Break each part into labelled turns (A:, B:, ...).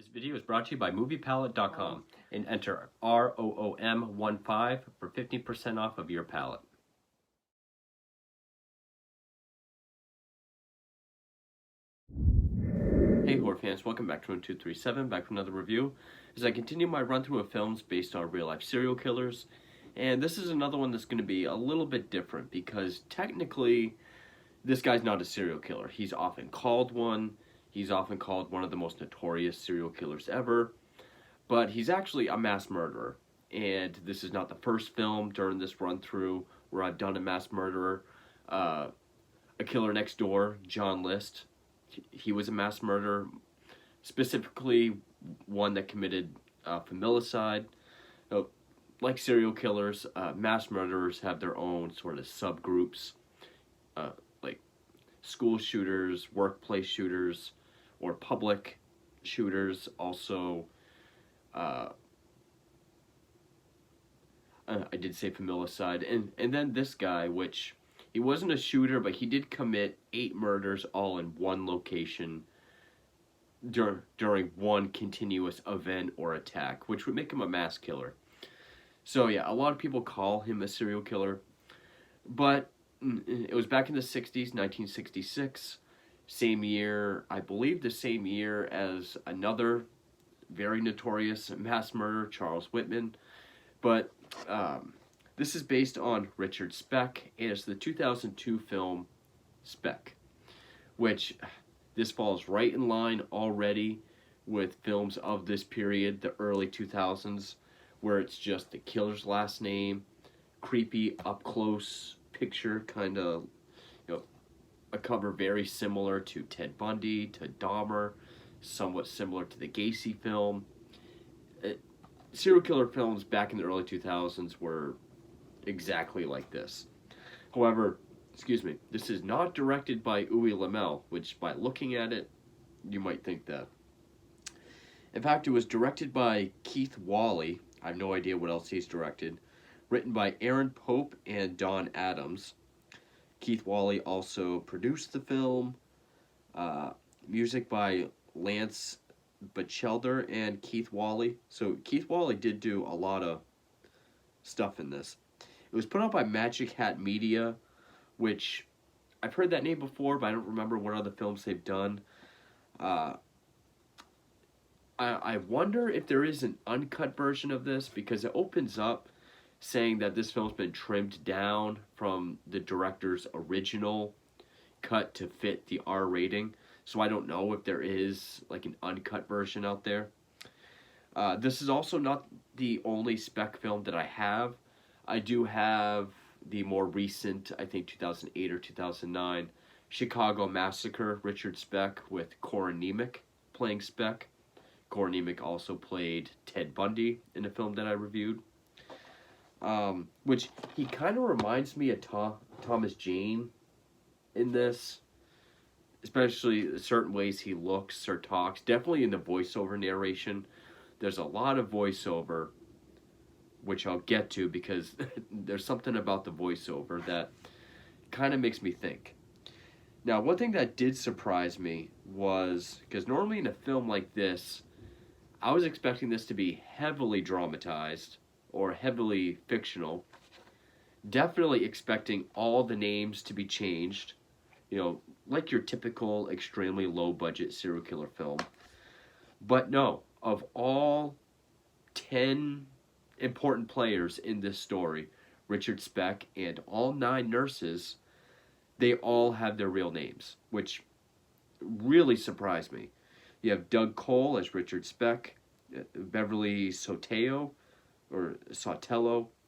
A: This video is brought to you by MoviePalette.com and enter ROOM15 for 15% off of your palette. Hey horror fans, welcome back to 1237, back for another review. As I continue my run through of films based on real life serial killers, and this is another one that's going to be a little bit different because technically this guy's not a serial killer. He's often called one. He's often called one of the most notorious serial killers ever, but he's actually a mass murderer. And this is not the first film during this run through where I've done a mass murderer. A Killer Next Door, John List. He was a mass murderer, specifically one that committed familicide. Like serial killers, mass murderers have their own sort of subgroups, like school shooters, workplace shooters, or public shooters. Also, I did say familicide, and then this guy, which he wasn't a shooter, but he did commit 8 murders all in one location during one continuous event or attack, which would make him a mass killer. So yeah, a lot of people call him a serial killer, but it was back in the 60s, 1966, same year, I believe the same year as another very notorious mass murderer, Charles Whitman. But this is based on Richard Speck, and it's the 2002 film Speck, which this falls right in line already with films of this period, the early 2000s, where it's just the killer's last name, creepy up-close picture, kind of, a cover very similar to Ted Bundy, to Dahmer, somewhat similar to the Gacy film. Serial killer films back in the early 2000s were exactly like this. However, this is not directed by Uwe Lamel, which by looking at it, you might think that. In fact, it was directed by Keith Wally. I have no idea what else he's directed. Written by Aaron Pope and Don Adams. Keith Wally also produced the film. Music by Lance Bachelder and Keith Wally. So Keith Wally did do a lot of stuff in this. It was put out by Magic Hat Media, which I've heard that name before, but I don't remember what other films they've done. I wonder if there is an uncut version of this, because it opens up saying that this film's been trimmed down from the director's original cut to fit the R rating. So I don't know if there is like an uncut version out there. This is also not the only Speck film that I have. I do have the more recent, I think 2008 or 2009, Chicago Massacre, Richard Speck, with Cora Nemec playing Speck. Cora Nemec also played Ted Bundy in a film that I reviewed. Which he kind of reminds me of Thomas Jane in this. Especially certain ways he looks or talks. Definitely in the voiceover narration. There's a lot of voiceover, which I'll get to because there's something about the voiceover that kind of makes me think. Now, one thing that did surprise me was, because normally in a film like this, I was expecting this to be heavily dramatized or heavily fictional. Definitely expecting all the names to be changed. Like your typical extremely low-budget serial killer film. But no, of all 10 important players in this story, Richard Speck and all 9 nurses, they all have their real names, which really surprised me. You have Doug Cole as Richard Speck, Beverly Sotelo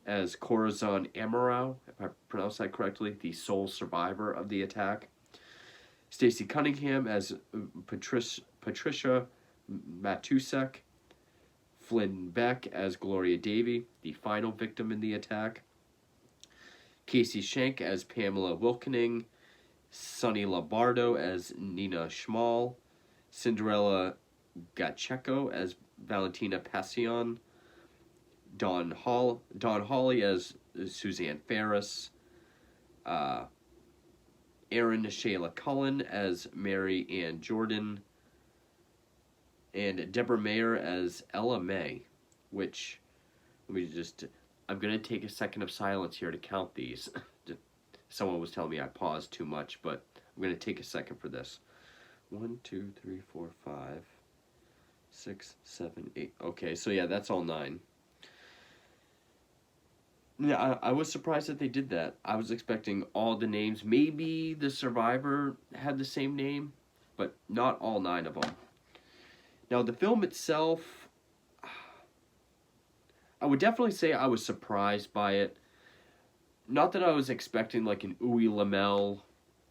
A: as Corazon Amorau, if I pronounced that correctly, the sole survivor of the attack. Stacey Cunningham as Patricia Matusek. Flynn Beck as Gloria Davy, the final victim in the attack. Casey Schenck as Pamela Wilkening. Sonny Lombardo as Nina Schmal. Cinderella Gacheko as Valentina Passion. Don Hawley as Suzanne Ferris. Erin Shayla Cullen as Mary Ann Jordan. and Deborah Mayer as Ella May, which, let me just, I'm going to take a second of silence here to count these. Someone was telling me I paused too much, but I'm going to take a second for this. 1, 2, 3, 4, 5, 6, 7, 8. Okay, so yeah, that's all 9. Yeah, I was surprised that they did that. I was expecting all the names. Maybe the survivor had the same name, but not all 9 of them. Now, the film itself, I would definitely say I was surprised by it. Not that I was expecting like an Uwe Lamel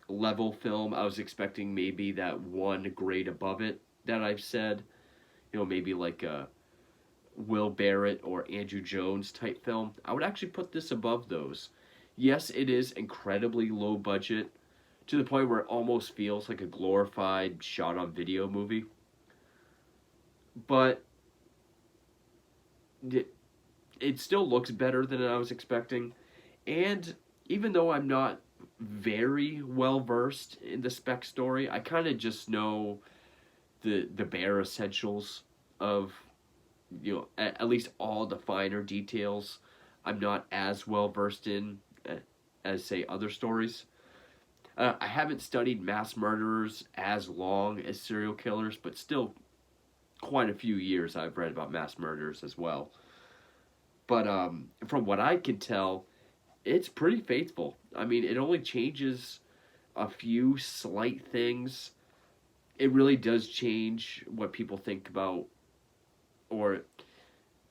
A: level film. I was expecting maybe that one grade above it that I've said. You know, maybe like a Will Barrett or Andrew Jones type film. I would actually put this above those. Yes, it is incredibly low budget to the point where it almost feels like a glorified shot on video movie. But it still looks better than I was expecting. And even though I'm not very well versed in the Speck story, I kind of just know the bare essentials of, you know, at least all the finer details. I'm not as well versed in as say other stories. I haven't studied mass murderers as long as serial killers, but still quite a few years I've read about mass murderers as well. But from what I can tell, it's pretty faithful. I mean, it only changes a few slight things. It really does change what people think about, or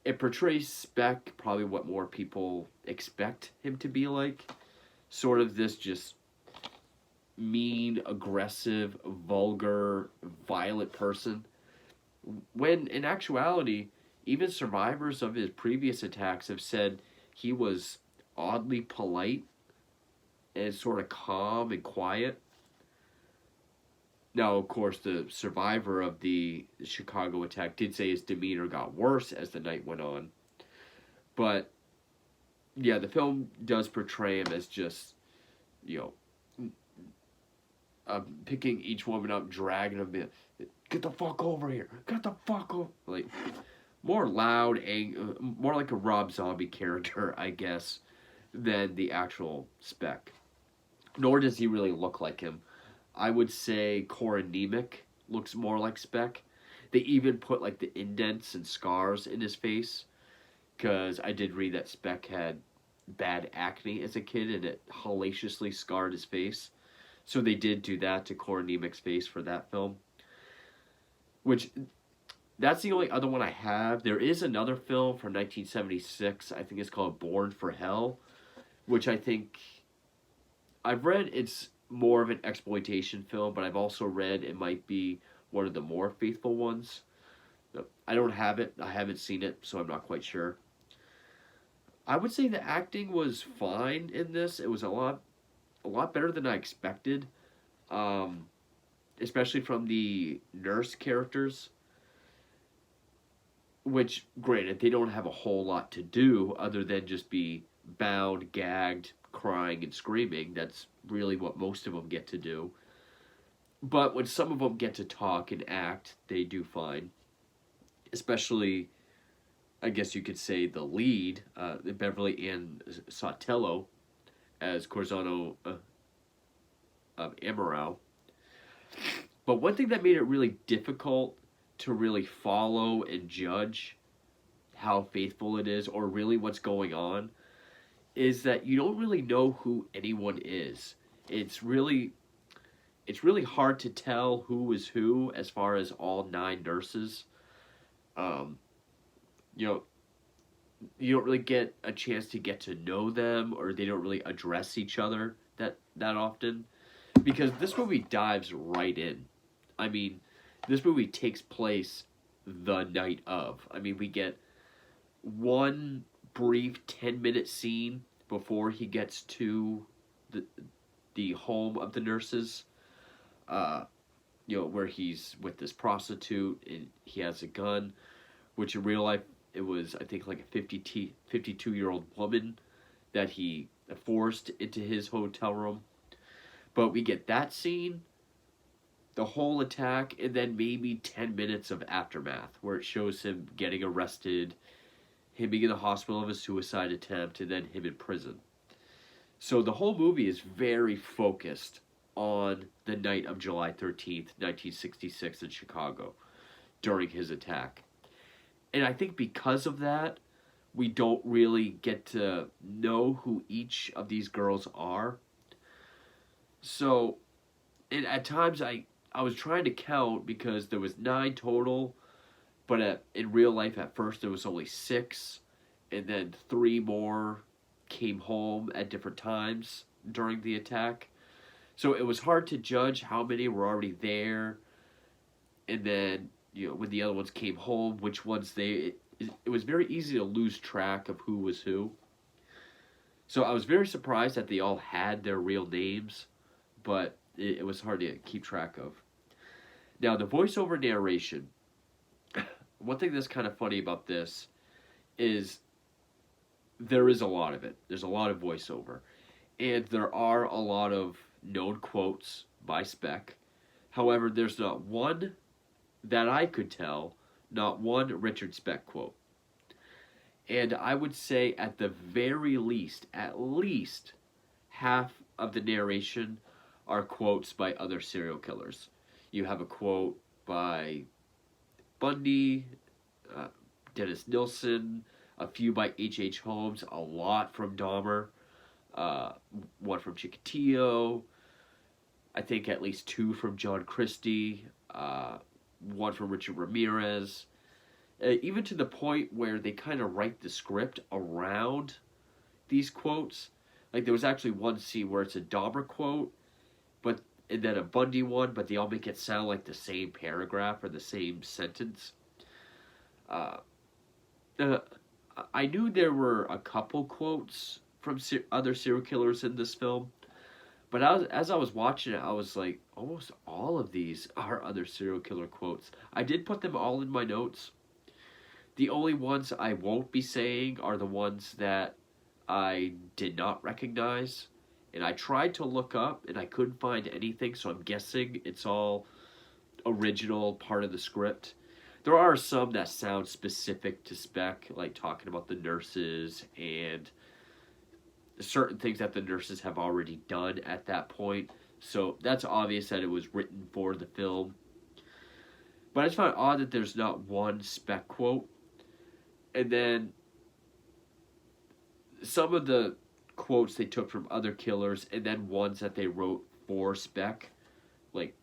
A: it portrays Speck probably what more people expect him to be like. Sort of this just mean, aggressive, vulgar, violent person. When in actuality, even survivors of his previous attacks have said he was oddly polite and sort of calm and quiet. Now, of course, the survivor of the Chicago attack did say his demeanor got worse as the night went on. But, yeah, the film does portray him as just, you know, picking each woman up, dragging them in. Get the fuck over here. Get the fuck over. Like, more loud, more like a Rob Zombie character, I guess, than the actual Speck. Nor does he really look like him. I would say Corin Nemec looks more like Speck. They even put like the indents and scars in his face, because I did read that Speck had bad acne as a kid and it hellaciously scarred his face. So they did do that to Corin Nemec's face for that film. Which, that's the only other one I have. There is another film from 1976, I think it's called Born for Hell, which I think, I've read it's more of an exploitation film, but I've also read it might be one of the more faithful ones. I don't have it. I haven't seen it, so I'm not quite sure. I would say the acting was fine in this. It was a lot better than I expected, especially from the nurse characters, which, granted, they don't have a whole lot to do other than just be bound, gagged, crying, and screaming. That's really what most of them get to do. But when some of them get to talk and act, they do fine. Especially, I guess you could say, the lead, Beverly Ann Sotelo, as Corzano Amaral. But one thing that made it really difficult to really follow and judge how faithful it is, or really what's going on, is that you don't really know who anyone is. It's really hard to tell who is who as far as all 9 nurses. You know, you don't really get a chance to get to know them, or they don't really address each other that often, because this movie dives right in. I mean, this movie takes place the night of. I mean, we get one brief 10-minute scene before he gets to the home of the nurses, you know, where he's with this prostitute and he has a gun, which in real life it was, I think, like a 52-year-old woman that he forced into his hotel room. But we get that scene, the whole attack, and then maybe 10 minutes of aftermath where it shows him getting arrested, him being in the hospital of a suicide attempt, and then him in prison. So the whole movie is very focused on the night of July 13th, 1966 in Chicago during his attack. And I think because of that, we don't really get to know who each of these girls are. So, and at times I was trying to count because there was 9 total, but in real life at first there was only 6, and then 3 more came home at different times during the attack. So it was hard to judge how many were already there, and then when the other ones came home, which ones it was very easy to lose track of who was who. So I was very surprised that they all had their real names, but it was hard to keep track of. Now, the voiceover narration, one thing that's kind of funny about this is there is a lot of it. There's a lot of voiceover. And there are a lot of known quotes by Speck. However, there's not one that I could tell, not one Richard Speck quote. And I would say at the very least, at least half of the narration are quotes by other serial killers. You have a quote by Bundy, Dennis Nilsen, a few by H.H. Holmes, a lot from Dahmer, one from Chikatilo, I think at least 2 from John Christie, one from Richard Ramirez, even to the point where they kind of write the script around these quotes. Like there was actually one scene where it's a Dahmer quote, and then a Bundy one, but they all make it sound like the same paragraph or the same sentence. I knew there were a couple quotes from other serial killers in this film, but as I was watching it, I was like, almost all of these are other serial killer quotes. I did put them all in my notes. The only ones I won't be saying are the ones that I did not recognize. And I tried to look up, and I couldn't find anything, so I'm guessing it's all original, part of the script. There are some that sound specific to Speck, like talking about the nurses and certain things that the nurses have already done at that point. So that's obvious that it was written for the film. But I just found it odd that there's not one Speck quote. And then some of the quotes they took from other killers, and then ones that they wrote for Speck, like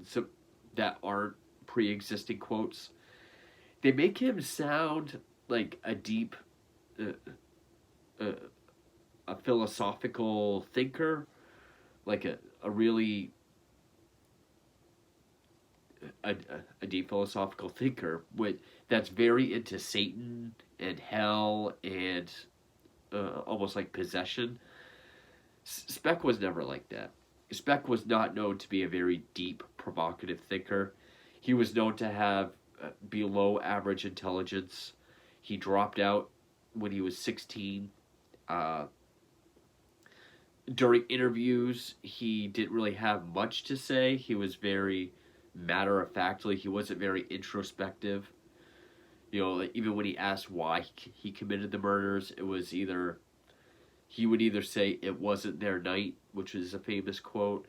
A: some that aren't pre-existing quotes. They make him sound like a deep, a philosophical thinker, like a really a deep philosophical thinker that's very into Satan and hell and almost like possession. Speck was never like that. Speck was not known to be a very deep, provocative thinker. He was known to have below average intelligence. He dropped out when he was 16. During interviews, he didn't really have much to say. He was very matter-of-factly. He wasn't very introspective. Even when he asked why he committed the murders, it was he would either say it wasn't their night, which is a famous quote,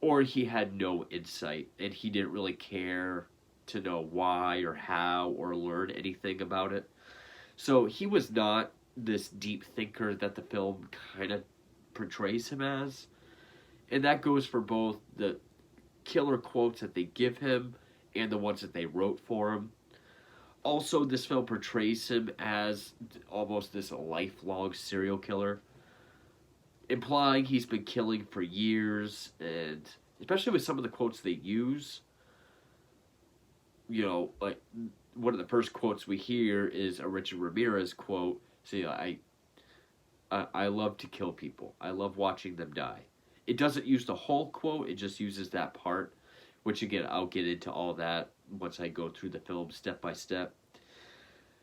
A: or he had no insight, and he didn't really care to know why or how or learn anything about it. So he was not this deep thinker that the film kind of portrays him as. And that goes for both the killer quotes that they give him and the ones that they wrote for him. Also, this film portrays him as almost this lifelong serial killer, implying he's been killing for years, and especially with some of the quotes they use, like one of the first quotes we hear is a Richard Ramirez quote, saying, I love to kill people. I love watching them die. It doesn't use the whole quote, it just uses that part, which again, I'll get into all that once I go through the film step by step.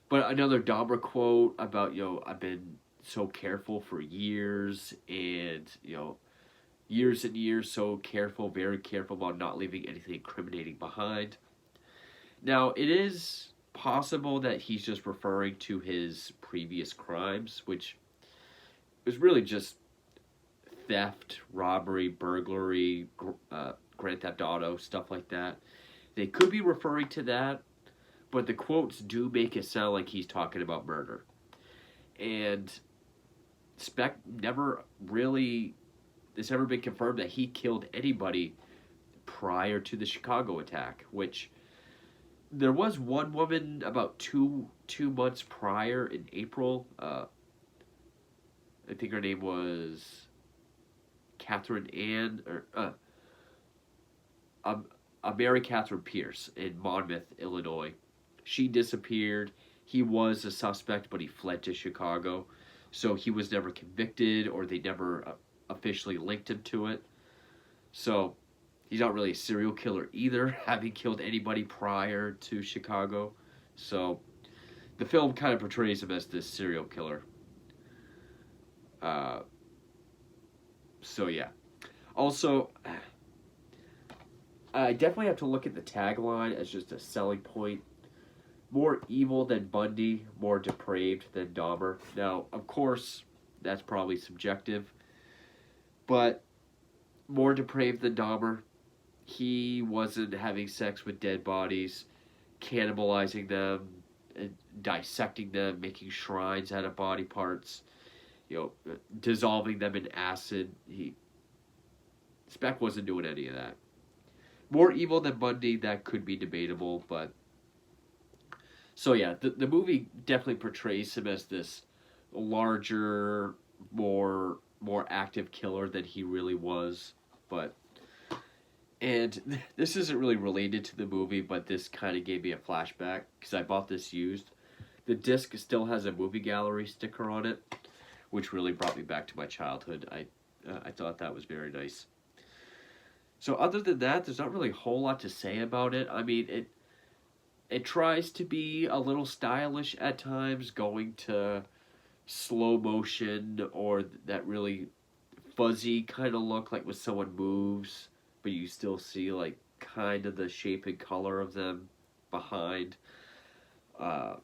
A: But another Dahmer quote about, I've been so careful for years, and, years and years, so careful, very careful about not leaving anything incriminating behind. Now, it is possible that he's just referring to his previous crimes, which was really just theft, robbery, burglary, Grand Theft Auto, stuff like that. They could be referring to that, but the quotes do make it sound like he's talking about murder. And Speck never really, it's never been confirmed that he killed anybody prior to the Chicago attack, which there was one woman about two months prior in April. I think her name was Catherine Ann, or Mary Catherine Pierce in Monmouth, Illinois. She disappeared. He was a suspect, but he fled to Chicago. So he was never convicted, or they never officially linked him to it. So he's not really a serial killer either, having killed anybody prior to Chicago. So the film kind of portrays him as this serial killer. So yeah. Also, I definitely have to look at the tagline as just a selling point. More evil than Bundy, more depraved than Dahmer. Now, of course, that's probably subjective, but more depraved than Dahmer. He wasn't having sex with dead bodies, cannibalizing them, and dissecting them, making shrines out of body parts, dissolving them in acid. Speck wasn't doing any of that. More evil than Bundy, that could be debatable, but so yeah, the movie definitely portrays him as this larger, more active killer than he really was. And this isn't really related to the movie, but this kind of gave me a flashback because I bought this used. The disc still has a movie gallery sticker on it, which really brought me back to my childhood. I thought that was very nice. So other than that, there's not really a whole lot to say about it. I mean, it tries to be a little stylish at times, going to slow motion or that really fuzzy kind of look, like when someone moves, but you still see like kind of the shape and color of them behind. The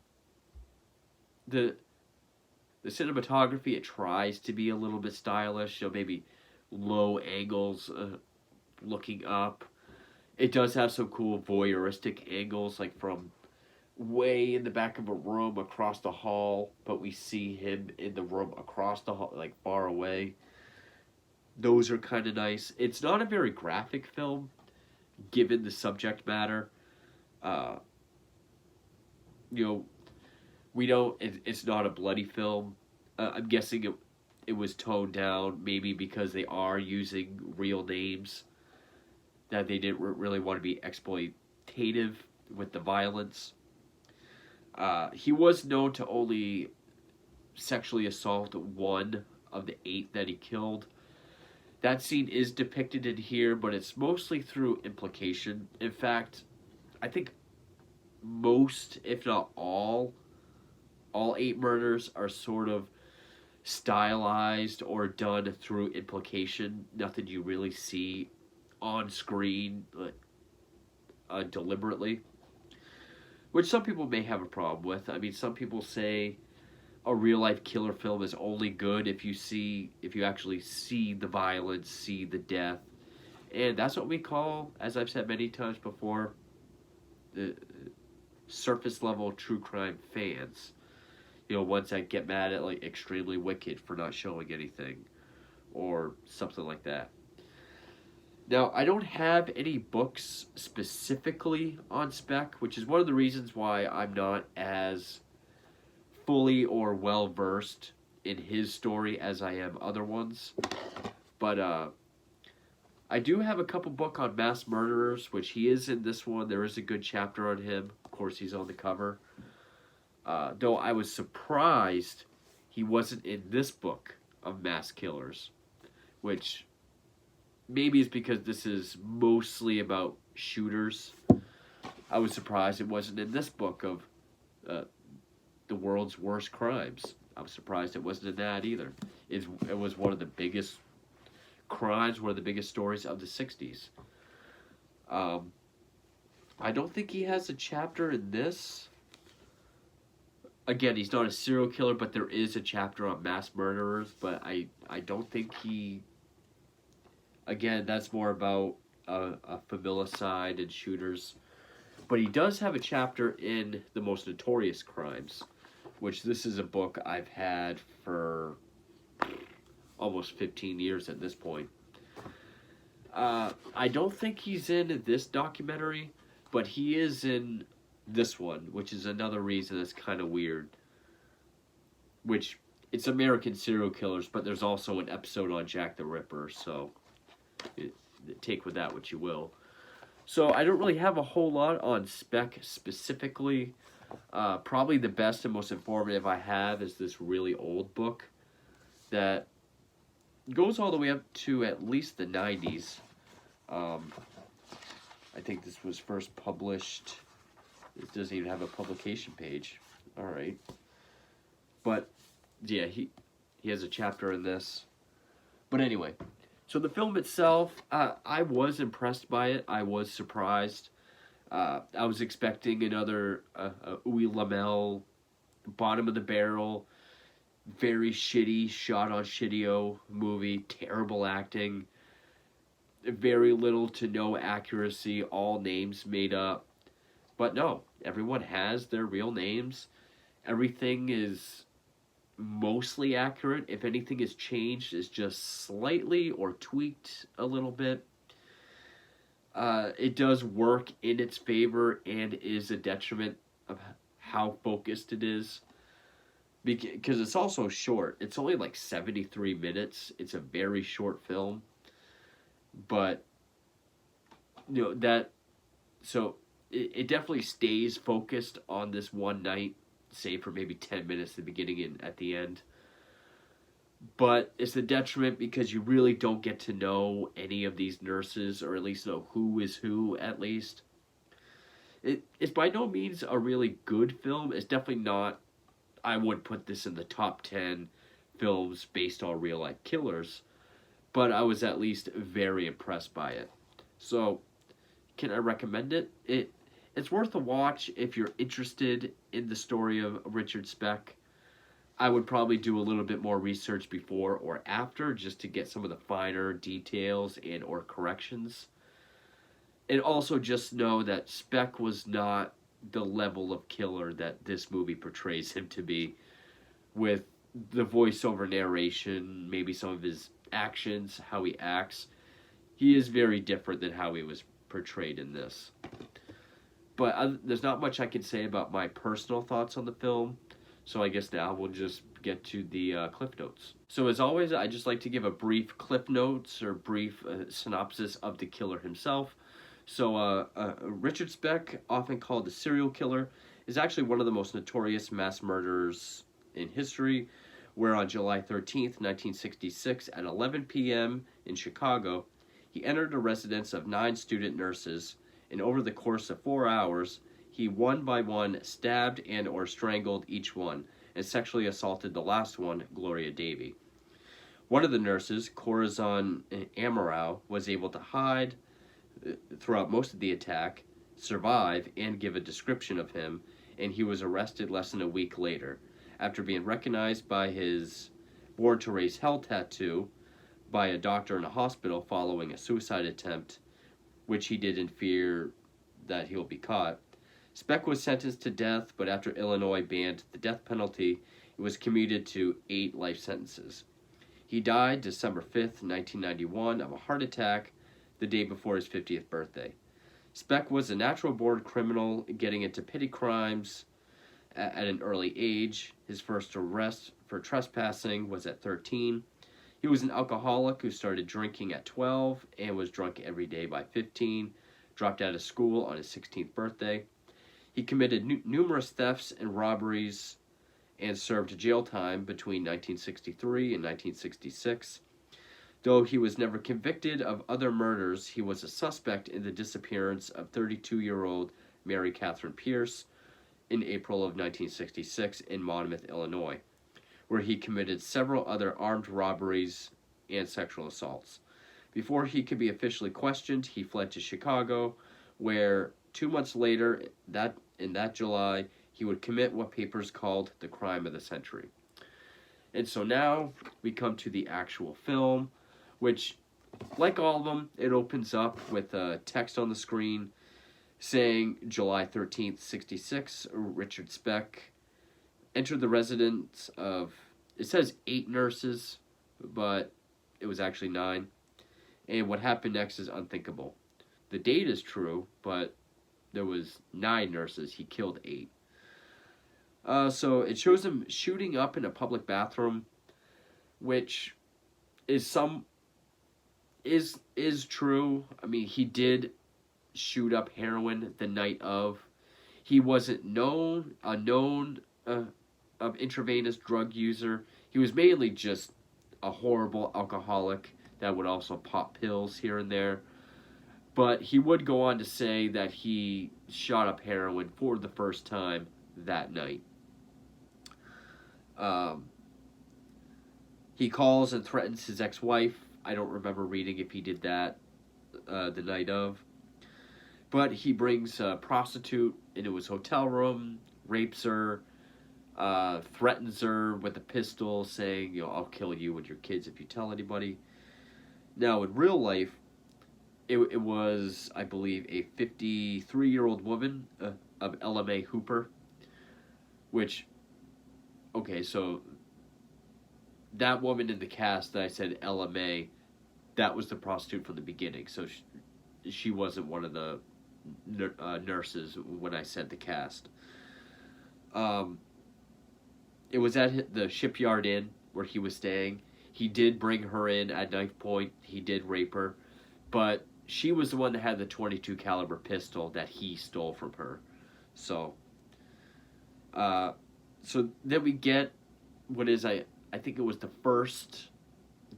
A: cinematography, it tries to be a little bit stylish, maybe low angles, looking up. It does have some cool voyeuristic angles, like from way in the back of a room across the hall, but we see him in the room across the hall, like far away. Those are kind of nice. It's not a very graphic film, given the subject matter. We don't. It's not a bloody film. I'm guessing it was toned down, maybe because they are using real names, that they didn't really want to be exploitative with the violence. He was known to only sexually assault one of the 8 that he killed. That scene is depicted in here, but it's mostly through implication. In fact, I think most, if not all 8 murders are sort of stylized or done through implication. Nothing you really see on screen deliberately, which some people may have a problem with. I mean, some people say a real life killer film is only good if you actually see the violence, see the death, and that's what we call, as I've said many times before, the surface level true crime fans. Ones that get mad at like Extremely Wicked for not showing anything, or something like that. Now, I don't have any books specifically on Speck, which is one of the reasons why I'm not as fully or well versed in his story as I am other ones. But I do have a couple book on mass murderers, which he is in this one. There is a good chapter on him. Of course, he's on the cover. Though I was surprised he wasn't in this book of mass killers, which maybe is because this is mostly about shooters. I was surprised it wasn't in this book of the world's worst crimes. I was surprised it wasn't in that either. It was one of the biggest crimes were the biggest stories of the 60s. I don't think he has a chapter in this. Again, he's not a serial killer, but there is a chapter on mass murderers, but I don't think he... Again, that's more about a familicide and shooters. But he does have a chapter in the most notorious crimes, which this is a book I've had for almost 15 years at this point. I don't think he's in this documentary, but he is in this one, which is another reason that's kind of weird. Which, it's American serial killers, but there's also an episode on Jack the Ripper, so take with that what you will. So I don't really have a whole lot on Speck specifically. Probably the best and most informative I have is this really old book that goes all the way up to at least the 90s. I think this was first published. It doesn't even have a publication page. All right. But, yeah, he has a chapter in this. But anyway, so the film itself, I was impressed by it. I was surprised. I was expecting another Uwe Lamel, bottom of the barrel, very shitty, shot on shitty-o movie, terrible acting, very little to no accuracy, all names made up. But no, everyone has their real names. Everything is mostly accurate. If anything is changed, it's just slightly or tweaked a little bit. It does work in its favor and is a detriment of how focused it is. Because it's also short. It's only like 73 minutes. It's a very short film. But, you know, that... So, it definitely stays focused on this one night, say for maybe 10 minutes at the beginning and at the end. But it's a detriment because you really don't get to know any of these nurses, or at least know who is who, at least. It's by no means a really good film. It's definitely not... I would put this in the top 10 films based on real-life killers. But I was at least very impressed by it. So, can I recommend it? It's worth a watch if you're interested in the story of Richard Speck. I would probably do a little bit more research before or after just to get some of the finer details and or corrections. And also just know that Speck was not the level of killer that this movie portrays him to be, with the voiceover narration, maybe some of his actions, how he acts. He is very different than how he was portrayed in this. But there's not much I can say about my personal thoughts on the film, so I guess now we'll just get to the cliff notes. So as always, I just like to give a brief cliff notes or brief synopsis of the killer himself. So Richard Speck, often called the serial killer, is actually one of the most notorious mass murderers in history, where on July 13th, 1966, at 11 p.m. in Chicago, he entered a residence of 9 student nurses, and over the course of 4 hours, he one by one stabbed and or strangled each one, and sexually assaulted the last one, Gloria Davy. One of the nurses, Corazon Amorau, was able to hide throughout most of the attack, survive, and give a description of him, and he was arrested less than a week later, after being recognized by his Born to Raise Hell tattoo by a doctor in a hospital following a suicide attempt, which he did in fear that he'll be caught. Speck was sentenced to death, but after Illinois banned the death penalty, it was commuted to 8 life sentences. He died December 5th, 1991, of a heart attack the day before his 50th birthday. Speck was a natural-born criminal, getting into petty crimes at an early age. His first arrest for trespassing was at 13. He was an alcoholic who started drinking at 12 and was drunk every day by 15, dropped out of school on his 16th birthday. He committed numerous thefts and robberies and served jail time between 1963 and 1966. Though he was never convicted of other murders, he was a suspect in the disappearance of 32-year-old Mary Catherine Pierce in April of 1966 in Monmouth, Illinois, where he committed several other armed robberies and sexual assaults. Before he could be officially questioned, he fled to Chicago, where 2 months later, in that July, he would commit what papers called the crime of the century. And so now we come to the actual film, which, like all of them, it opens up with a text on the screen saying July 13th, 66, Richard Speck entered the residence of, it says 8 nurses, but it was actually 9. And what happened next is unthinkable. The date is true, but there was 9 nurses. He killed 8. So it shows him shooting up in a public bathroom, which is true. I mean, he did shoot up heroin the night of. He wasn't a known intravenous drug user. He was mainly just a horrible alcoholic that would also pop pills here and there. But he would go on to say that he shot up heroin for the first time that night. He calls and threatens his ex-wife. I don't remember reading if he did that the night of. But he brings a prostitute into his hotel room, rapes her, threatens her with a pistol, saying, I'll kill you and your kids if you tell anybody. Now, in real life, it was, I believe, a 53-year-old woman of LMA Hooper, which, okay, so that woman in the cast that I said LMA, that was the prostitute from the beginning, so she wasn't one of the nurses when I said the cast. It was at the Shipyard Inn where he was staying. He did bring her in at knife point. He did rape her, but she was the one that had the .22 caliber pistol that he stole from her. So then we get what is I think it was the first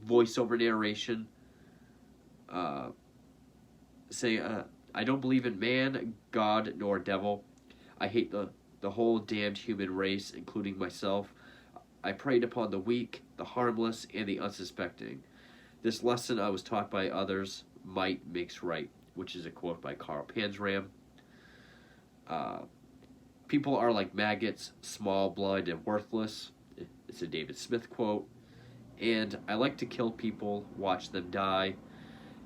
A: voiceover narration. I don't believe in man, God, nor devil. I hate the whole damned human race, including myself. I preyed upon the weak, the harmless, and the unsuspecting. This lesson I was taught by others. Might makes right, which is a quote by Carl Panzram. People are like maggots, small, blind, and worthless. It's a David Smith quote. And I like to kill people, watch them die.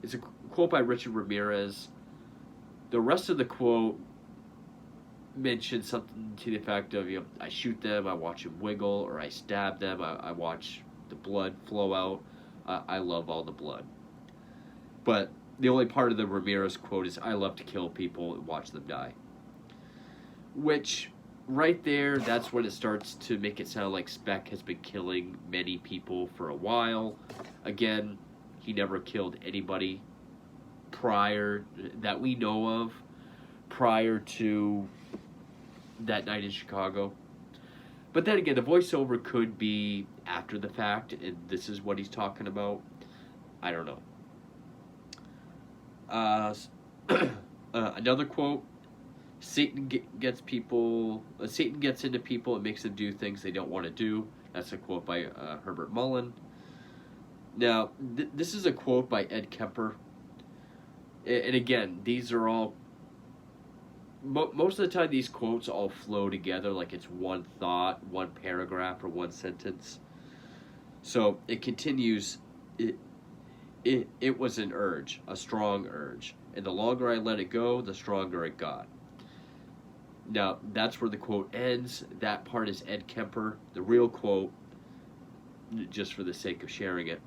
A: It's a quote by Richard Ramirez. The rest of the quote mentioned something to the effect of, I shoot them, I watch them wiggle, or I stab them, I watch the blood flow out. I love all the blood. But the only part of the Ramirez quote is, I love to kill people and watch them die. Which, right there, that's when it starts to make it sound like Speck has been killing many people for a while. Again, he never killed anybody prior, that we know of, prior to that night in Chicago. But then again, the voiceover could be after the fact, and this is what he's talking about. I don't know. Another quote: Satan gets into people and makes them do things they don't want to do. That's a quote by Herbert Mullen. Now, this is a quote by Ed Kemper. And again, these are all, most of the time these quotes all flow together like it's one thought, one paragraph, or one sentence. So it continues, it was an urge, a strong urge. And the longer I let it go, the stronger it got. Now, that's where the quote ends. That part is Ed Kemper. The real quote, just for the sake of sharing it,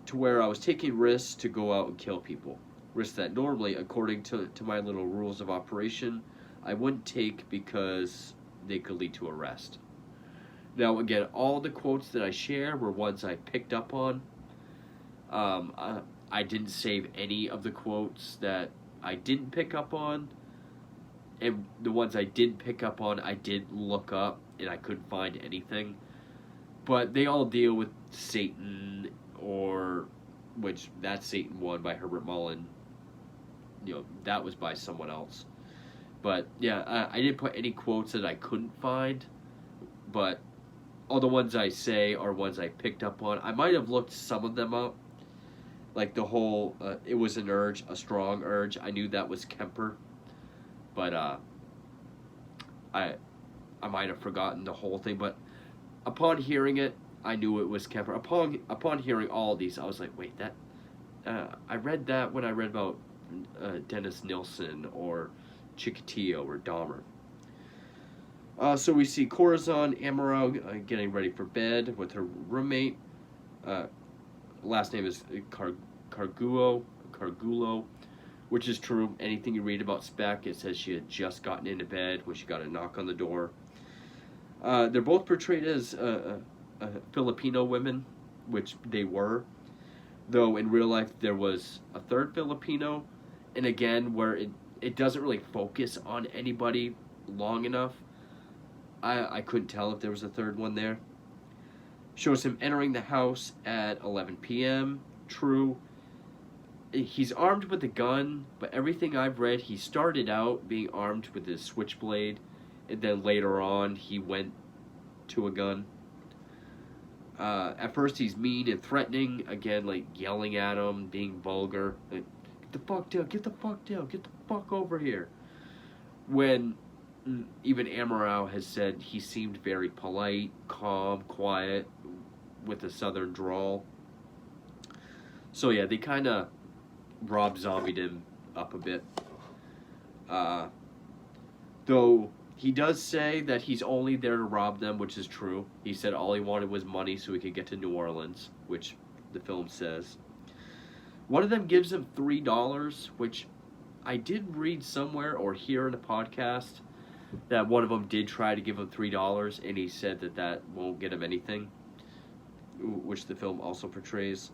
A: to where I was taking risks to go out and kill people. Risks that normally, according to my little rules of operation, I wouldn't take because they could lead to arrest. Now, again, all the quotes that I share were ones I picked up on. I didn't save any of the quotes that I didn't pick up on. And the ones I did pick up on, I did look up, and I couldn't find anything. But they all deal with Satan, which that's Satan 1 by Herbert Mullen. That was by someone else. But, yeah, I didn't put any quotes that I couldn't find. But all the ones I say are ones I picked up on. I might have looked some of them up. like the whole it was an urge, a strong urge. I knew that was Kemper, but I I might have forgotten the whole thing. But upon hearing it, I knew it was Kemper. Upon hearing all of these, I was like, wait, that I read that when I read about Dennis Nilsson or Chikatilo or Dahmer. So we see Corazon Amaro getting ready for bed with her roommate. Last name is Cargulo, which is true. Anything you read about Speck, it says she had just gotten into bed when she got a knock on the door. They're both portrayed as Filipino women, which they were. Though in real life there was a third Filipino, and again, where it doesn't really focus on anybody long enough, I couldn't tell if there was a third one there. Shows him entering the house at 11 p.m. True. He's armed with a gun, but everything I've read, he started out being armed with his switchblade, and then later on he went to a gun. At first he's mean and threatening, again, like yelling at him, being vulgar. Like, get the fuck down, get the fuck down, get the fuck over here. When even Amaro has said he seemed very polite, calm, quiet, with a southern drawl. So yeah, they kind of Rob Zombied him up a bit. Though he does say that he's only there to rob them, which is true. He said all he wanted was money so he could get to New Orleans, which the film says. One of them gives him $3, which I did read somewhere or hear in a podcast that one of them did try to give him $3, and he said that won't get him anything, which the film also portrays.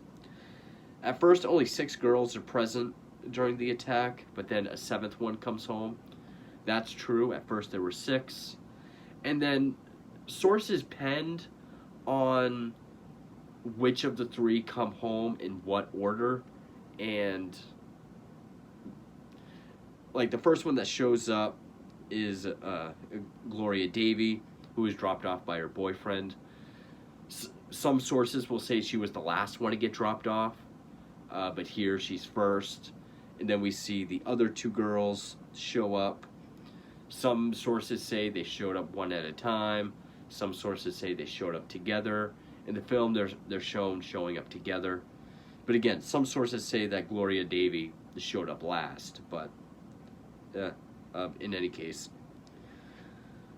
A: At first, only 6 girls are present during the attack, but then a 7th one comes home. That's true. At first, there were 6. And then sources penned on which of the 3 come home in what order. And, like, the first one that shows up is Gloria Davy, who was dropped off by her boyfriend. Some sources will say she was the last one to get dropped off. But here she's first. And then we see the other 2 girls show up. Some sources say they showed up one at a time. Some sources say they showed up together. In the film, they're shown showing up together. But again, some sources say that Gloria Davy showed up last. But in any case.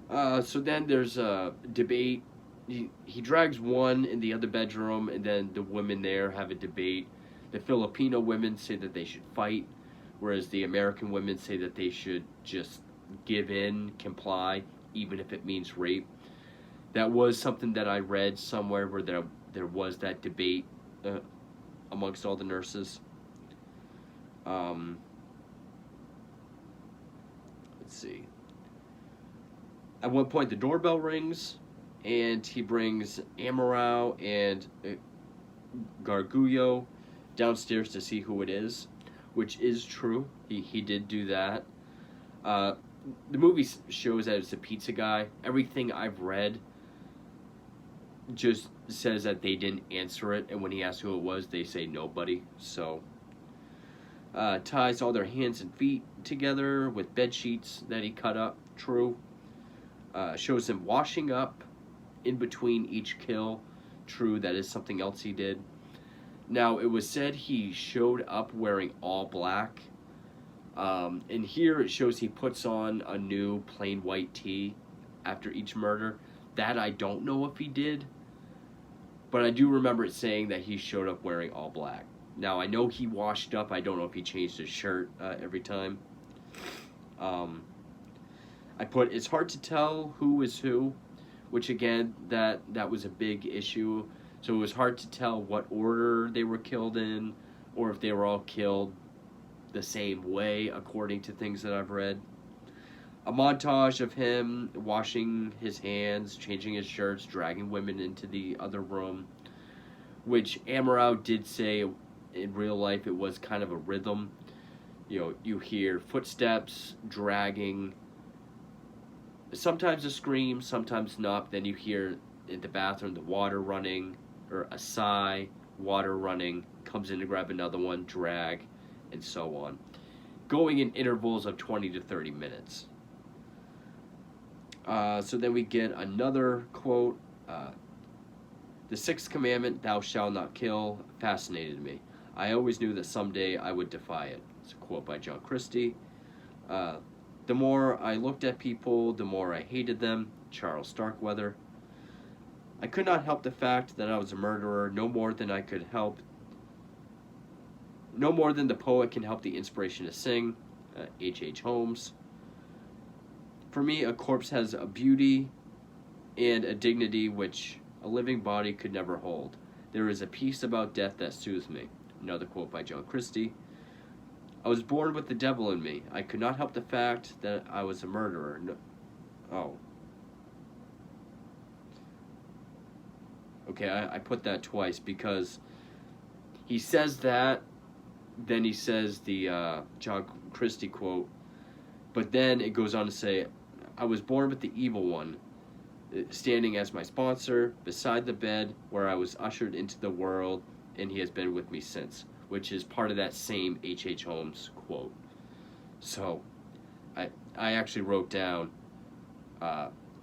A: So then there's a debate. He drags one in the other bedroom, and then the women there have a debate. The Filipino women say that they should fight, whereas the American women say that they should just give in, comply, even if it means rape. That was something that I read somewhere where there was that debate amongst all the nurses. Let's see. At one point, the doorbell rings, and he brings Amaro and Gargullo downstairs to see who it is, which is true. He did do that. The movie shows that it's a pizza guy. Everything I've read just says that they didn't answer it, and when he asked who it was, they say nobody. So ties all their hands and feet together with bed sheets that he cut up. True. Shows him washing up in between each kill. True, that is something else he did. Now, it was said he showed up wearing all black. And here it shows he puts on a new plain white tee after each murder. That I don't know if he did. But I do remember it saying that he showed up wearing all black. Now, I know he washed up. I don't know if he changed his shirt every time. I put, it's hard to tell who is who, which again, that was a big issue. So it was hard to tell what order they were killed in, or if they were all killed the same way, according to things that I've read. A montage of him washing his hands, changing his shirts, dragging women into the other room, which Amaro did say in real life it was kind of a rhythm. You know, you hear footsteps, dragging, sometimes a scream, sometimes not. Then you hear in the bathroom the water running, or a sigh, water running, comes in to grab another one, drag, and so on, going in intervals of 20 to 30 minutes. So then we get another quote. The sixth commandment, thou shalt not kill, fascinated me. I always knew that someday I would defy it. It's a quote by John Christie. The more I looked at people, the more I hated them. Charles Starkweather. I could not help the fact that I was a murderer, no more than the poet can help the inspiration to sing. H. Holmes. For me, a corpse has a beauty and a dignity which a living body could never hold. There is a peace about death that soothes me. Another quote by John Christie. I was born with the devil in me. I could not help the fact that I was a murderer. No. Oh. Okay, I put that twice because he says that, then he says the John Christie quote, but then it goes on to say, I was born with the evil one, standing as my sponsor, beside the bed where I was ushered into the world, and he has been with me since, which is part of that same H. Holmes quote. So, I actually wrote down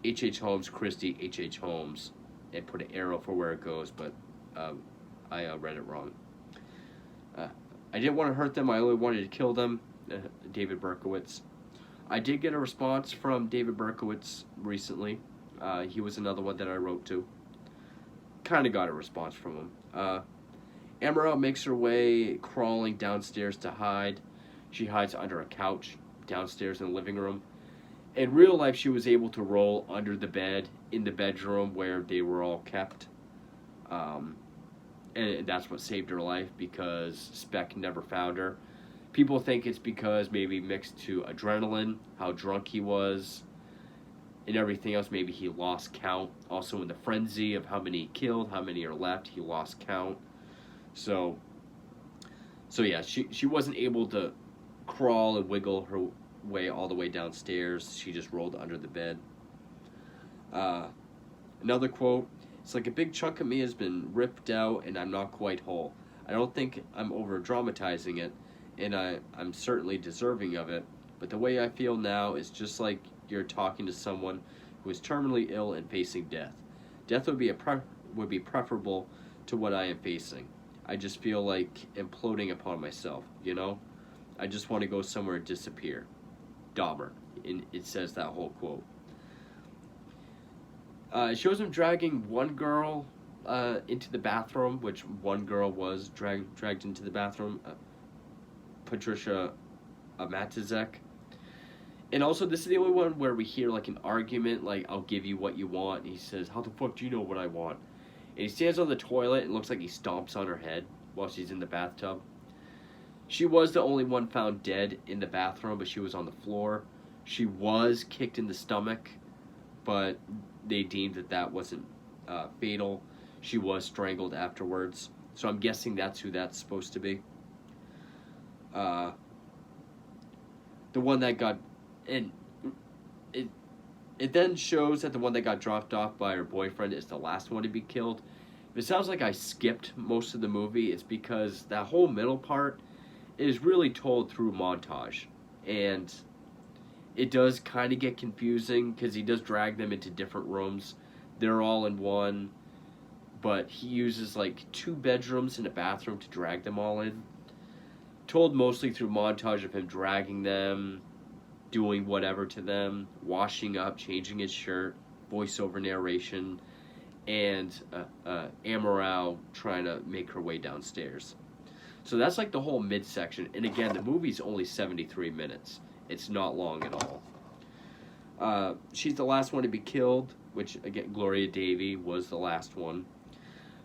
A: H. Holmes, Christie, H. Holmes, and put an arrow for where it goes, but I read it wrong. I didn't want to hurt them, I only wanted to kill them. David Berkowitz. I did get a response from David Berkowitz recently. He was another one that I wrote to. Kind of got a response from him. Emerald makes her way crawling downstairs to hide. She hides under a couch downstairs in the living room. In real life, she was able to roll under the bed in the bedroom where they were all kept. And that's what saved her life because Speck never found her. People think it's because maybe mixed to adrenaline, how drunk he was, and everything else. Maybe he lost count. Also in the frenzy of how many he killed, how many are left, he lost count. So yeah, she wasn't able to crawl and wiggle her way all the way downstairs. She just rolled under the bed. Another quote, it's like a big chunk of me has been ripped out and I'm not quite whole. I don't think I'm over-dramatizing it, and I'm certainly deserving of it, but the way I feel now is just like you're talking to someone who is terminally ill and facing death. Death would be preferable to what I am facing. I just feel like imploding upon myself, you know? I just want to go somewhere and disappear. Dahmer. And it says that whole quote. It shows him dragging one girl into the bathroom, which one girl was dragged into the bathroom. Patricia Matizek. And also, this is the only one where we hear like an argument, like, I'll give you what you want. And he says, how the fuck do you know what I want? And he stands on the toilet and looks like he stomps on her head while she's in the bathtub. She was the only one found dead in the bathroom, but she was on the floor. She was kicked in the stomach, but they deemed that wasn't fatal. She was strangled afterwards. So I'm guessing that's who that's supposed to be. The one that got... And it then shows that the one that got dropped off by her boyfriend is the last one to be killed. If it sounds like I skipped most of the movie, it's because that whole middle part is really told through montage. And it does kind of get confusing because he does drag them into different rooms. They're all in one, but he uses like 2 bedrooms and a bathroom to drag them all in. Told mostly through montage of him dragging them, doing whatever to them, washing up, changing his shirt, voiceover narration, and Amaral trying to make her way downstairs. So that's like the whole midsection. And again, the movie's only 73 minutes. It's not long at all. She's the last one to be killed, which, again, Gloria Davy was the last one.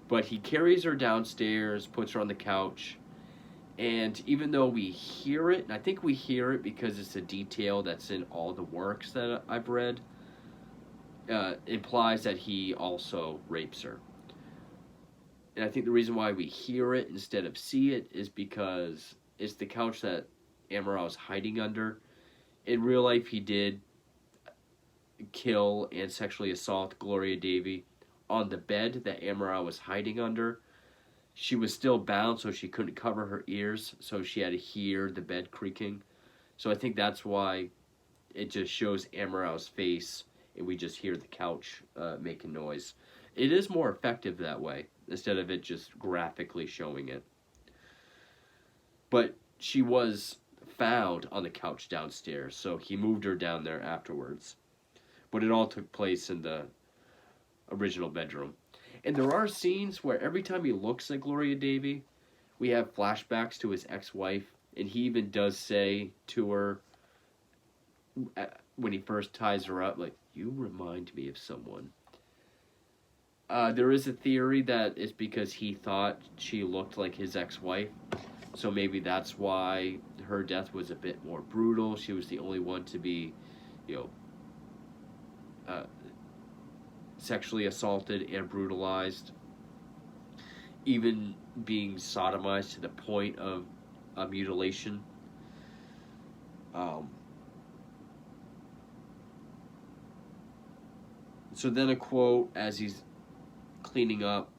A: But he carries her downstairs, puts her on the couch, and even though we hear it, and I think we hear it because it's a detail that's in all the works that I've read, implies that he also rapes her. And I think the reason why we hear it instead of see it is because it's the couch that Amaral is hiding under. In real life, he did kill and sexually assault Gloria Davy on the bed that Amaral was hiding under. she was still bound, so she couldn't cover her ears, so she had to hear the bed creaking. So I think that's why it just shows Amaral's face, and we just hear the couch making noise. It is more effective that way, instead of it just graphically showing it. But she was found on the couch downstairs, so he moved her down there afterwards. But it all took place in the original bedroom. And there are scenes where every time he looks at Gloria Davy, we have flashbacks to his ex-wife, and he even does say to her when he first ties her up, like, you remind me of someone. There is a theory that it's because he thought she looked like his ex-wife, so maybe that's why her death was a bit more brutal. She was the only one to be, sexually assaulted and brutalized, even being sodomized to the point of mutilation. So then a quote as he's cleaning up.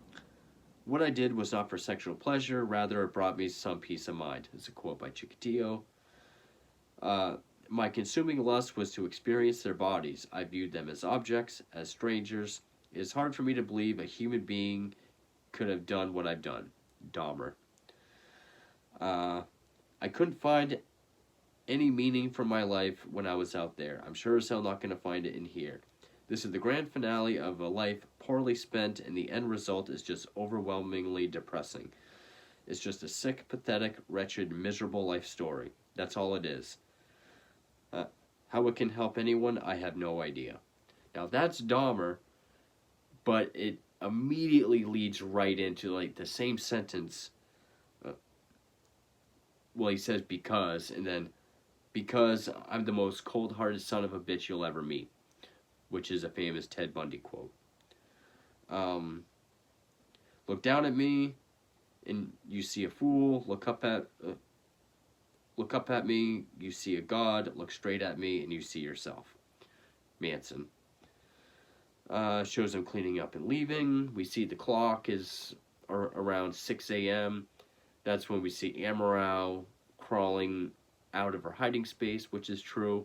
A: What I did was not for sexual pleasure, rather it brought me some peace of mind. It's a quote by Chikatilo. My consuming lust was to experience their bodies. I viewed them as objects, as strangers. It is hard for me to believe a human being could have done what I've done. Dahmer. I couldn't find any meaning for my life when I was out there. I'm sure as hell not going to find it in here. This is the grand finale of a life poorly spent, and the end result is just overwhelmingly depressing. It's just a sick, pathetic, wretched, miserable life story. That's all it is. How it can help anyone, I have no idea. Now that's Dahmer, but it immediately leads right into like the same sentence. He says because, and then because I'm the most cold-hearted son of a bitch you'll ever meet, which is a famous Ted Bundy quote. Look down at me, and you see a fool. Look up at me, you see a god. Look straight at me, and you see yourself. Manson. Shows him cleaning up and leaving. We see the clock is around 6 a.m. That's when we see Amaral crawling out of her hiding space, which is true.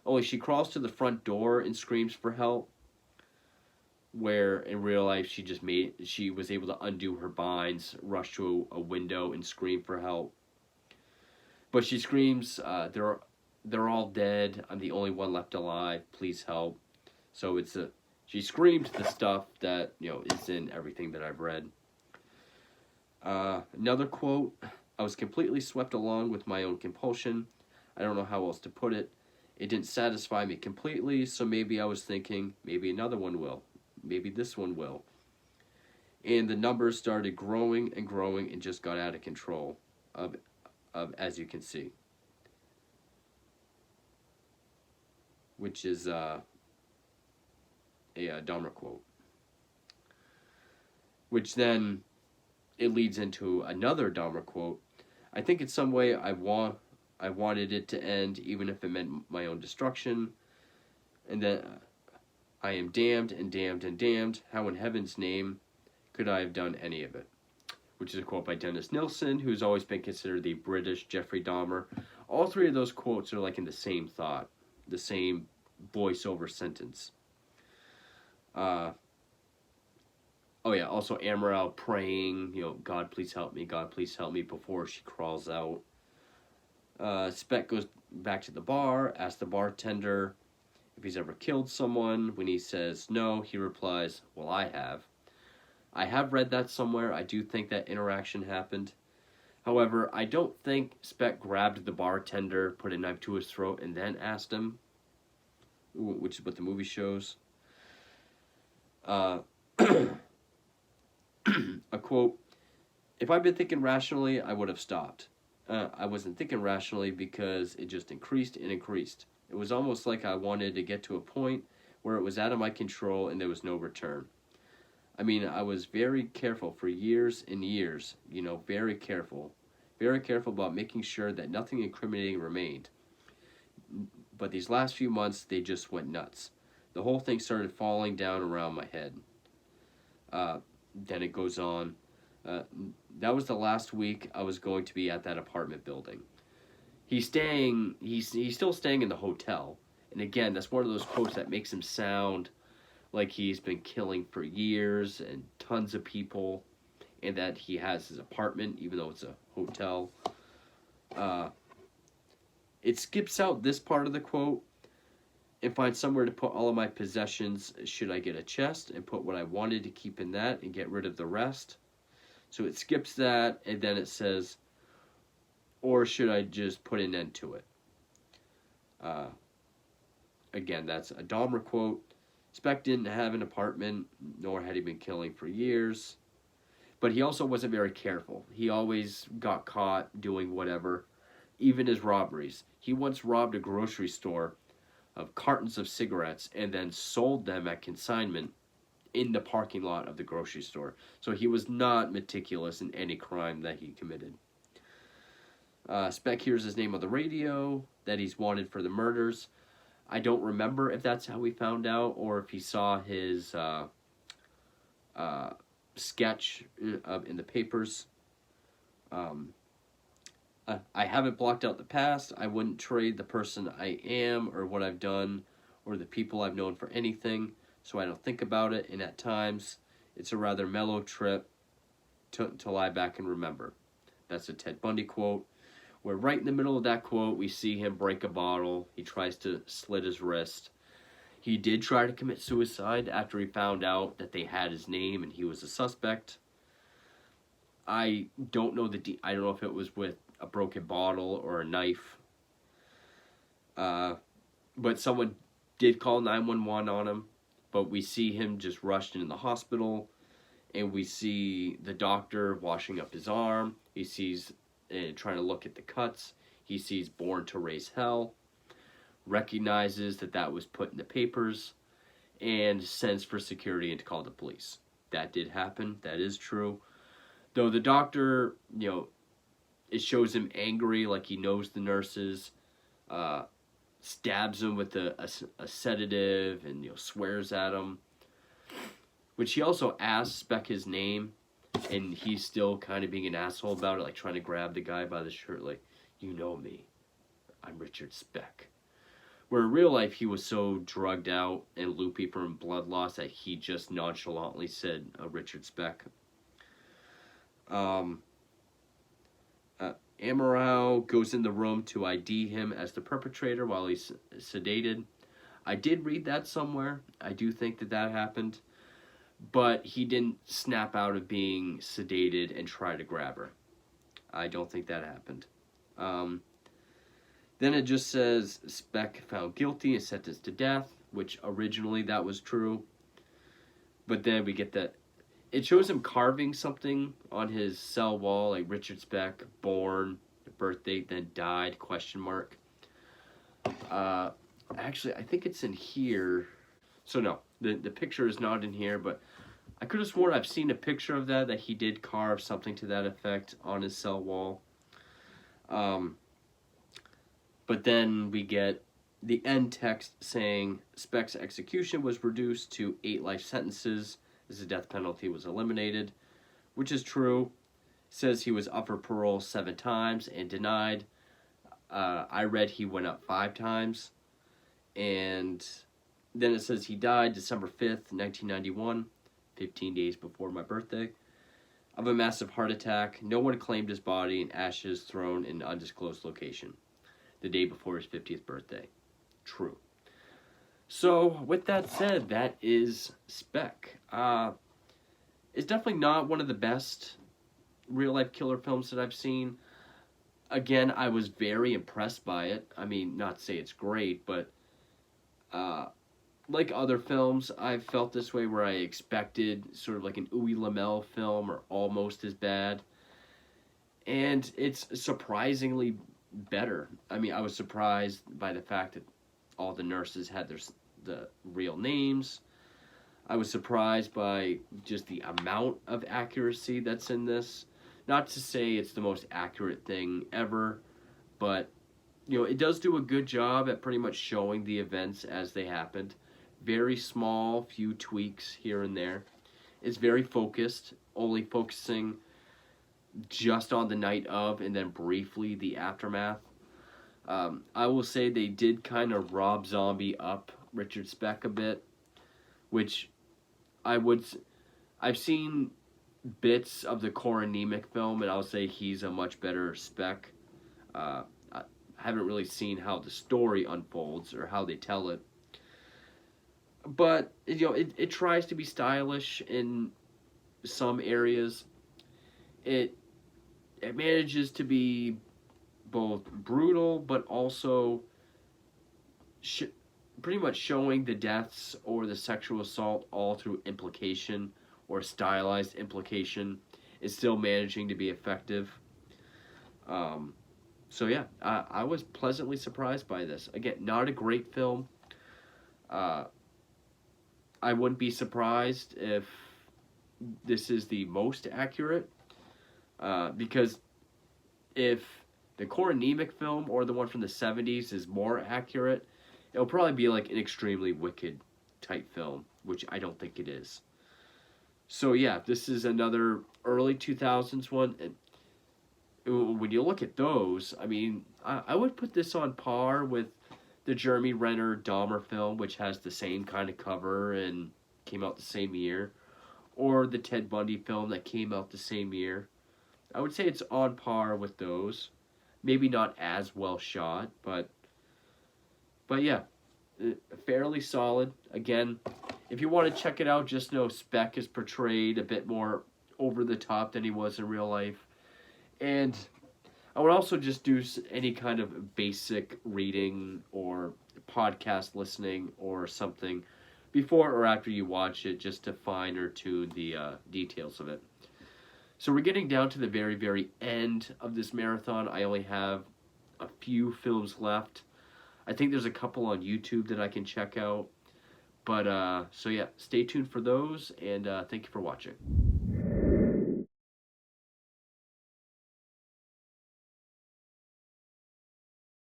A: Only she crawls to the front door and screams for help, where in real life she was able to undo her binds, rush to a window, and scream for help. But she screams, they're all dead. I'm the only one left alive. Please help. So she screamed the stuff that is in everything that I've read. Another quote: I was completely swept along with my own compulsion. I don't know how else to put it. It didn't satisfy me completely, so maybe I was thinking, maybe another one will. Maybe this one will. And the numbers started growing and growing and just got out of control, as you can see. Which is a Dahmer quote. Which then, it leads into another Dahmer quote. I think in some way I wanted it to end, even if it meant my own destruction. And then I am damned and damned and damned. How in heaven's name could I have done any of it? Which is a quote by Dennis Nilsson, who's always been considered the British Jeffrey Dahmer. All three of those quotes are like in the same thought, the same voiceover sentence. Also Amaral praying, God please help me, God please help me, before she crawls out. Speck goes back to the bar, asks the bartender if he's ever killed someone. When he says no, he replies, well, I have. I have read that somewhere. I do think that interaction happened. However, I don't think Speck grabbed the bartender, put a knife to his throat, and then asked him, which is what the movie shows. A quote: if I'd been thinking rationally, I would have stopped. I wasn't thinking rationally because it just increased and increased. It was almost like I wanted to get to a point where it was out of my control and there was no return. I mean, I was very careful for years and years, very careful about making sure that nothing incriminating remained. But these last few months, they just went nuts. The whole thing started falling down around my head. Then it goes on. Uh, that was the last week I was going to be at that apartment building. He's still staying in the hotel. And again, that's one of those quotes that makes him sound like he's been killing for years and tons of people, and that he has his apartment, even though it's a hotel. It skips out this part of the quote and finds somewhere to put all of my possessions should I get a chest, and put what I wanted to keep in that and get rid of the rest. So it skips that, and then it says, or should I just put an end to it? Again, that's a Dahmer quote. Speck didn't have an apartment, nor had he been killing for years. But he also wasn't very careful. He always got caught doing whatever, even his robberies. He once robbed a grocery store of cartons of cigarettes and then sold them at consignment in the parking lot of the grocery store. So he was not meticulous in any crime that he committed. Speck hears his name on the radio, that he's wanted for the murders. I don't remember if that's how we found out, or if he saw his sketch in the papers. I haven't blocked out the past. I wouldn't trade the person I am or what I've done or the people I've known for anything, so I don't think about it, and at times it's a rather mellow trip to lie back and remember. That's a Ted Bundy quote, where right in the middle of that quote we see him break a bottle. He tries to slit his wrist. He did try to commit suicide after he found out that they had his name and he was a suspect. I don't know I don't know if it was with a broken bottle or a knife. But someone did call 911 on him. But we see him just rushed into the hospital, and we see the doctor washing up his arm. He sees trying to look at the cuts. He sees "Born to Raise Hell," recognizes that was put in the papers, and sends for security and to call the police. That did happen. That is true. Though the doctor, it shows him angry, like he knows the nurses, stabs him with a sedative, and swears at him. Which he also asks Speck his name, and he's still kind of being an asshole about it, like trying to grab the guy by the shirt, like, "You know me, I'm Richard Speck." Where in real life he was so drugged out and loopy from blood loss that he just nonchalantly said Richard Speck. Amorau goes in the room to ID him as the perpetrator while he's sedated. I did read that somewhere. I do think that happened. But he didn't snap out of being sedated and try to grab her. I don't think that happened. Then it just says Speck found guilty and sentenced to death, which originally that was true. But then we get that it shows him carving something on his cell wall, like Richard Speck, born, birth date, then died, ? Actually, I think it's in here. So no, the picture is not in here, but I could have sworn I've seen a picture of that he did carve something to that effect on his cell wall. But then we get the end text saying Speck's execution was reduced to 8 life sentences as the death penalty was eliminated, which is true. Says he was up for parole 7 times and denied. I read he went up 5 times. And then it says he died December 5th, 1991, 15 days before my birthday, of a massive heart attack. No one claimed his body, and ashes thrown in an undisclosed location the day before his 50th birthday. True. So, with that said, that is Speck. It's definitely not one of the best real-life killer films that I've seen. Again, I was very impressed by it. I mean, not to say it's great, but like other films, I've felt this way where I expected sort of like an Uwe Lamel film or almost as bad. And it's surprisingly better. I mean, I was surprised by the fact that all the nurses had the real names. I was surprised by just the amount of accuracy that's in this. Not to say it's the most accurate thing ever, but it does do a good job at pretty much showing the events as they happened. Very small, few tweaks here and there. It's very focused, only focusing just on the night of, and then briefly the aftermath. I will say they did kind of Rob Zombie up Richard Speck a bit, which I would. I've seen bits of the Corin Nemec film, and I'll say he's a much better Speck. I haven't really seen how the story unfolds or how they tell it, but it tries to be stylish in some areas. It manages to be both brutal, but also pretty much showing the deaths or the sexual assault all through implication or stylized implication, is still managing to be effective. So yeah, I was pleasantly surprised by this. Again, not a great film. I wouldn't be surprised if this is the most accurate, because if the Corin Nemec film or the one from the 70s is more accurate, it'll probably be like an extremely wicked type film, which I don't think it is. So yeah, this is another early 2000s one, and when you look at those, I mean, I would put this on par with the Jeremy Renner Dahmer film, which has the same kind of cover and came out the same year, or the Ted Bundy film that came out the same year. I would say it's on par with those. Maybe not as well shot, but yeah, fairly solid. Again, if you want to check it out, just know Speck is portrayed a bit more over the top than he was in real life. And I would also just do any kind of basic reading or podcast listening or something before or after you watch it, just to fine or tune the details of it. So we're getting down to the very, very end of this marathon. I only have a few films left. I think there's a couple on YouTube that I can check out. But, so yeah, stay tuned for those, and thank you for watching.